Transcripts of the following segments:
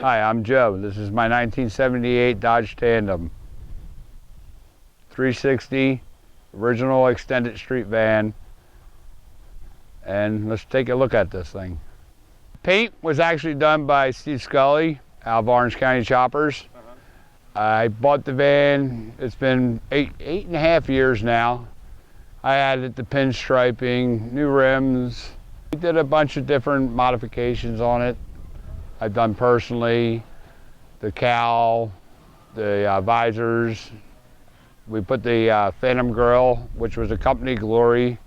Hi, I'm Joe. This is my 1978 Dodge Tandem. 360, original extended street van. And let's take a look at this thing. Paint was actually done by Steve Scully out of Orange County Choppers. I bought the van, it's been eight and a half years now. I added the pinstriping, new rims. We did a bunch of different modifications on it. I've done personally, the cowl, the visors. We put the Tandem grill, which was a company glory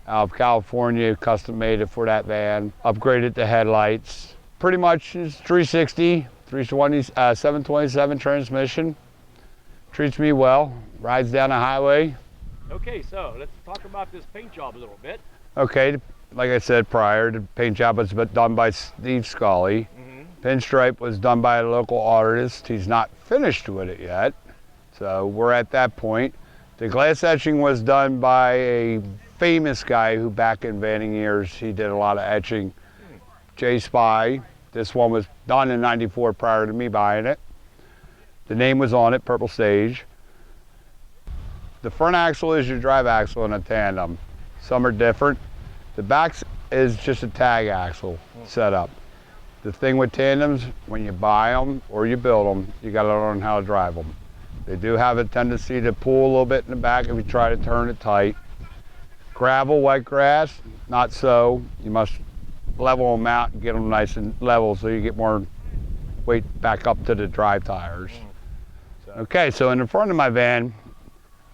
out of California, custom made it for that van. Upgraded the headlights. Pretty much is 360, 727 transmission. Treats me well, rides down the highway. Okay, so let's talk about this paint job a little bit. Okay, like I said prior, the paint job was done by Steve Scully. Pinstripe was done by a local artist. He's not finished with it yet, so we're at that point. The glass etching was done by a famous guy who back in vanning years, he did a lot of etching. J Spy. This one was done in '94 prior to me buying it. The name was on it, Purple Sage. The front axle is your drive axle in a Tandem. Some are different. The back is just a tag axle setup. The thing with Tandems, when you buy them or you build them, you got to learn how to drive them. They do have a tendency to pull a little bit in the back if you try to turn it tight. Gravel, wet grass, not so. You must level them out and get them nice and level so you get more weight back up to the drive tires. Okay, so in the front of my van,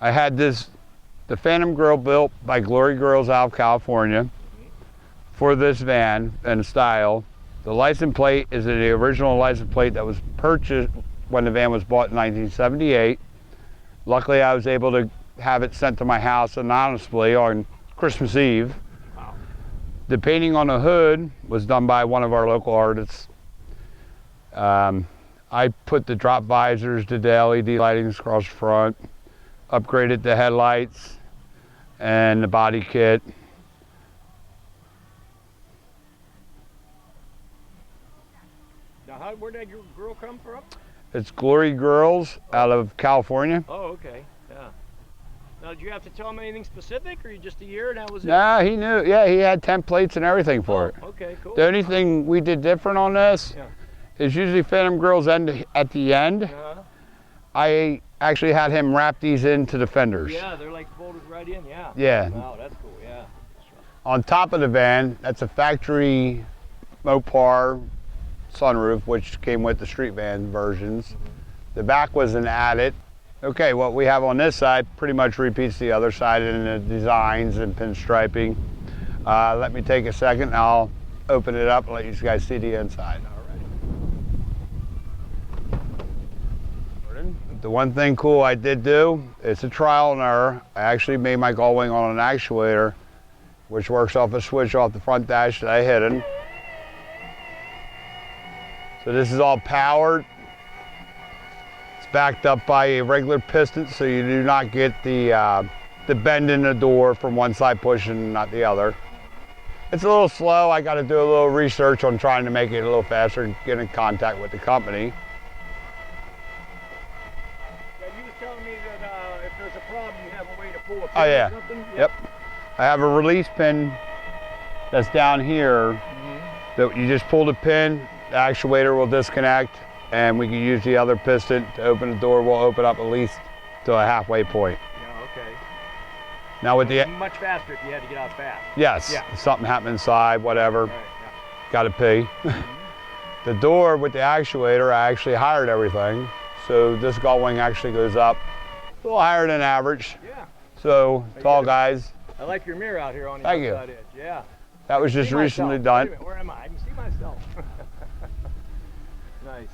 I had the Phantom grill built by Glory Grills out of California for this van and style. The license plate is the original license plate that was purchased when the van was bought in 1978. Luckily, I was able to have it sent to my house anonymously on Christmas Eve. Wow. The painting on the hood was done by one of our local artists. I put the drop visors, the LED lighting across the front, upgraded the headlights and the body kit. Now, where'd that grill come from? It's Glory Grills out of California. Oh, okay, yeah. Now, did you have to tell him anything specific, or just a year and that was it? Nah, he knew. Yeah, he had templates and everything for it. Okay, cool. The only thing we did different on this is usually Phantom grills end at the end. I actually had him wrap these into the fenders. Yeah, they're like folded right in, yeah. Yeah. Wow, that's cool, yeah. On top of the van, that's a factory Mopar sunroof, which came with the street van versions. The back was an added. Okay, what we have on this side pretty much repeats the other side in the designs and pinstriping. Let me take a second, I'll open it up and let you guys see the inside. The one thing cool I did do, it's a trial and error. I actually made my gull wing on an actuator, which works off a switch off the front dash that I hidden. So this is all powered. It's backed up by a regular piston, so you do not get the bend in the door from one side pushing, not the other. It's a little slow. I got to do a little research on trying to make it a little faster and get in contact with the company. Oh yeah, yep. I have a release pin that's down here that you just pull the pin, the actuator will disconnect, and we can use the other piston to open the door. We'll open up at least to a halfway point. Yeah, okay. Now with the much faster if you had to get out fast. Yes, if something happened inside, whatever, right, got to pee. The door with the actuator, I actually hired everything, so this gull wing actually goes up a little higher than average. Yeah. So, tall guys. I like your mirror out here on the outside edge. Yeah. That was just recently done. Wait a minute, where am I? I can see myself. Nice.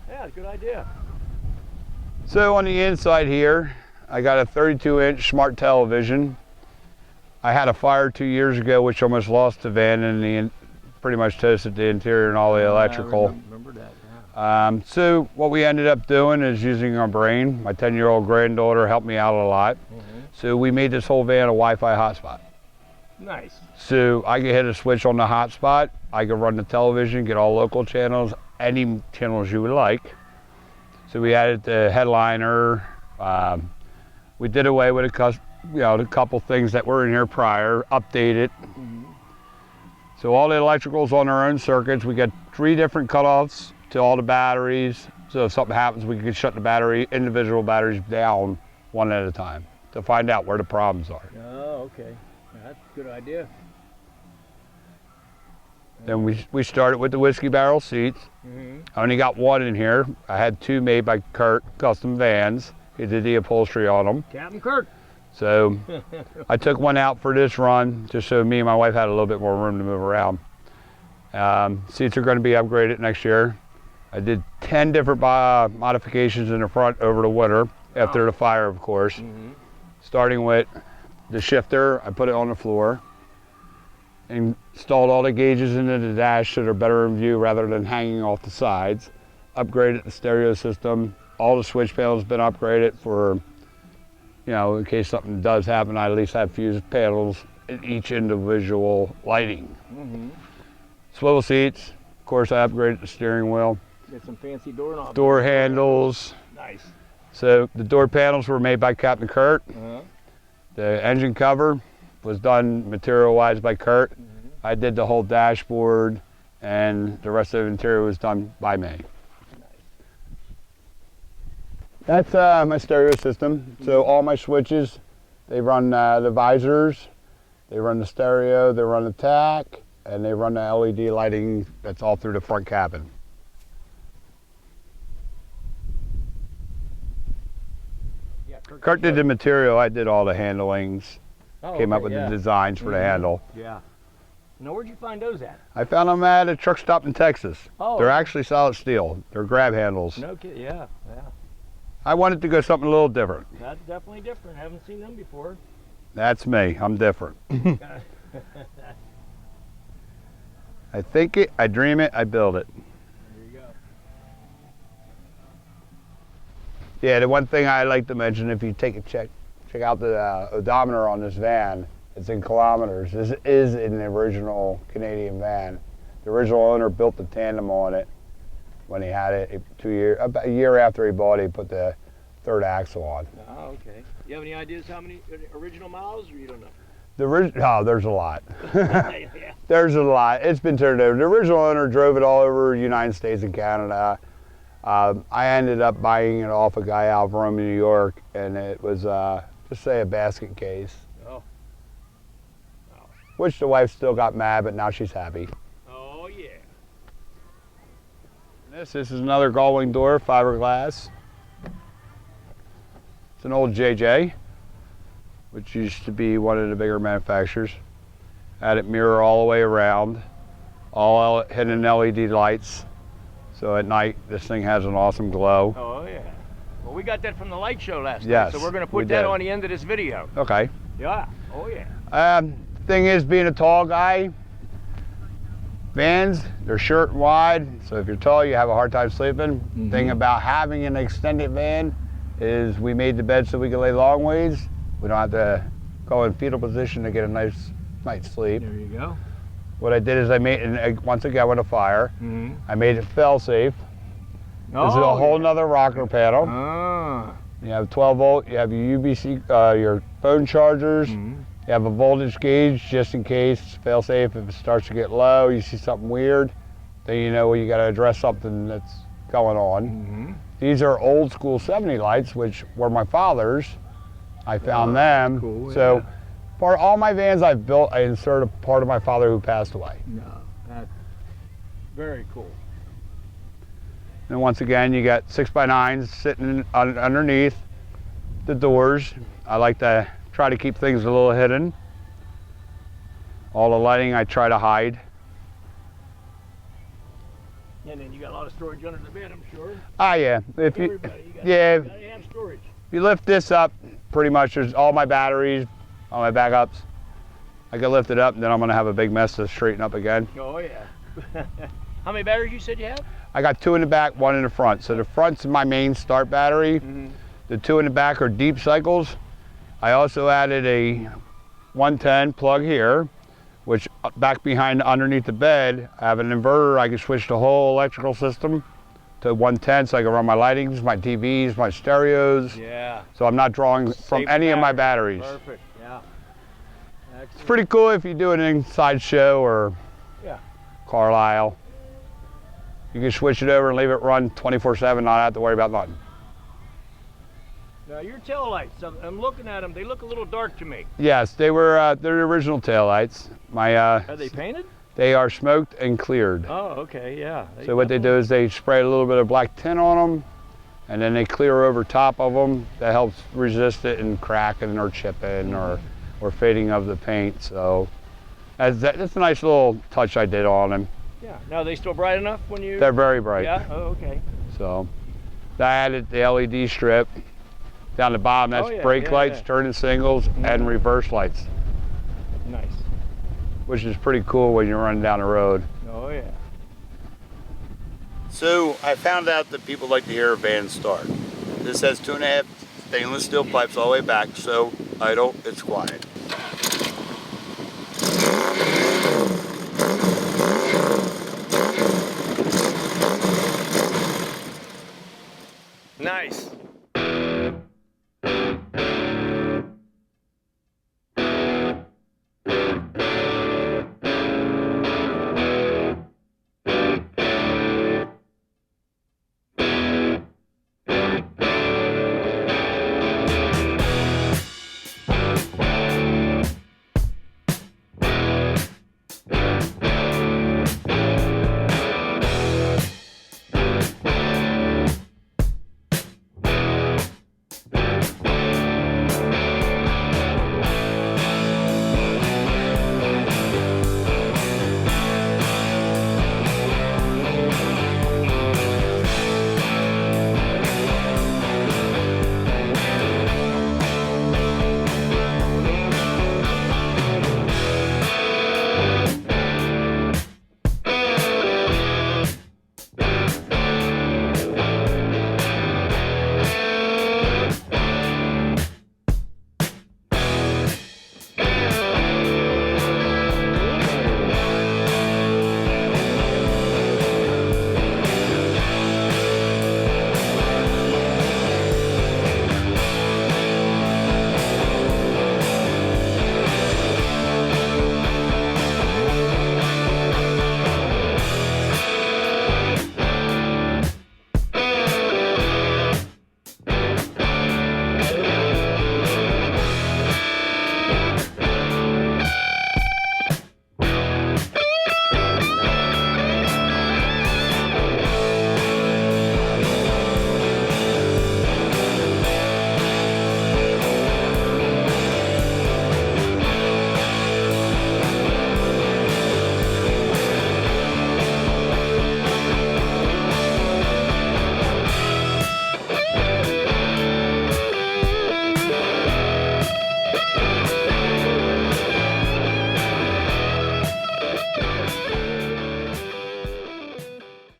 Yeah, good idea. So on the inside here, I got a 32-inch smart television. I had a fire 2 years ago, which almost lost the van and pretty much toasted the interior and all the electrical. I remember that. Yeah. So what we ended up doing is using our brain. My 10-year-old granddaughter helped me out a lot. So we made this whole van a Wi-Fi hotspot. Nice. So I could hit a switch on the hotspot. I could run the television, get all local channels, any channels you would like. So we added the headliner. We did away with a couple things that were in here prior, updated. So all the electricals on our own circuits. We got 3 different cutoffs to all the batteries. So if something happens, we can shut the individual batteries down one at a time to find out where the problems are. Oh, okay. That's a good idea. Then we started with the whiskey barrel seats. I only got 1 in here. I had 2 made by Kurt, custom vans. He did the upholstery on them. Captain Kirk. So I took 1 out for this run just so me and my wife had a little bit more room to move around. Seats are going to be upgraded next year. I did 10 different modifications in the front over the winter after the fire, of course. Starting with the shifter, I put it on the floor. Installed all the gauges into the dash so they're better in view rather than hanging off the sides. Upgraded the stereo system. All the switch panels have been upgraded for, in case something does happen, I at least have fused panels in each individual lighting. Swivel seats. Of course, I upgraded the steering wheel. Get some fancy doorknobs. Door handles. Nice. So the door panels were made by Captain Kurt. The engine cover was done material-wise by Kurt. I did the whole dashboard, and the rest of the interior was done by me. That's my stereo system. So all my switches, they run the visors, they run the stereo, they run the tack, and they run the LED lighting that's all through the front cabin. Yeah, Kurt did the material, I did all the handlings. Came up with the designs for the handle. Yeah. Now, where'd you find those at? I found them at a truck stop in Texas. Oh. They're actually solid steel. They're grab handles. No kidding. Yeah. I wanted to go something a little different. That's definitely different. Haven't seen them before. That's me. I'm different. I think it, I dream it, I build it. There you go. Yeah, the one thing I like to mention, if you take a check out the odometer on this van, it's in kilometers. This is an original Canadian van. The original owner built the Tandem on it when he had it about a year after he bought it. He put the 3rd axle on. Oh, okay. You have any ideas how many original miles, or you don't know? There's a lot. Yeah. There's a lot. It's been turned over. The original owner drove it all over the United States and Canada. I ended up buying it off a guy out of Rome, New York, and it was just say a basket case. Oh. Which the wife still got mad, but now she's happy. Oh yeah. This is another gull-wing door, fiberglass. It's an old JJ, which used to be one of the bigger manufacturers. Had it mirror all the way around, all hidden LED lights. So at night, this thing has an awesome glow. Oh yeah. Well, we got that from the light show last Yes, night, so we're going to put we that did. on the end of this video. Okay. Yeah. Oh yeah. Thing is, being a tall guy, vans, they're short and wide, so if you're tall, you have a hard time sleeping. Thing about having an extended van is we made the bed so we can lay long ways. We don't have to go in fetal position to get a nice night's sleep. There you go. What I did is I made, and once again with a fire, I made it fail-safe. This is a whole nother rocker panel. You have 12 volt, you have your UBC, your phone chargers, you have a voltage gauge just in case, fail-safe. If it starts to get low, you see something weird, then you know you got to address something that's going on. These are old school 70 lights, which were my father's. I found them. Cool, so for all my vans I've built, I insert a part of my father who passed away. No, that's very cool. And once again, you got 6x9s sitting underneath the doors. I like to try to keep things a little hidden. All the lighting I try to hide. And then you got a lot of storage under the bed, I'm sure. Ah, yeah. If you, Everybody, yeah, you gotta have storage. if you lift this up, pretty much there's all my batteries, all my backups. I can lift it up, and then I'm gonna have a big mess to straighten up again. Oh yeah. How many batteries you said you have? I got 2 in the back, 1 in the front. So the front's my main start battery. The 2 in the back are deep cycles. I also added a 110 plug here, which back behind underneath the bed, I have an inverter. I can switch the whole electrical system to 110 so I can run my lightings, my TVs, my stereos. Yeah. So I'm not drawing from Save any of my batteries. batteries. Perfect. Yeah. It's Excellent. pretty cool if you do an inside show or Yeah. Carlisle. You can switch it over and leave it run 24/7, not have to worry about nothing. Now your tail lights, I'm looking at them. They look a little dark to me. Yes, they were they're the original taillights. Are they painted? They are smoked and cleared. Oh, okay, yeah. So what they do is they spray a little bit of black tint on them, and then they clear over top of them. That helps resist it and cracking or chipping or fading of the paint. So that's a nice little touch I did on them. Yeah. Now are they still bright enough when you? They're very bright. Yeah. Oh, okay. So I added the LED strip down the bottom. That's Oh, yeah, brake yeah, lights, yeah. turning signals, and reverse lights, Nice. which is pretty cool when you're running down the road. Oh yeah. So I found out that people like to hear a van start. This has 2.5 stainless steel pipes all the way back, so idle, it's quiet.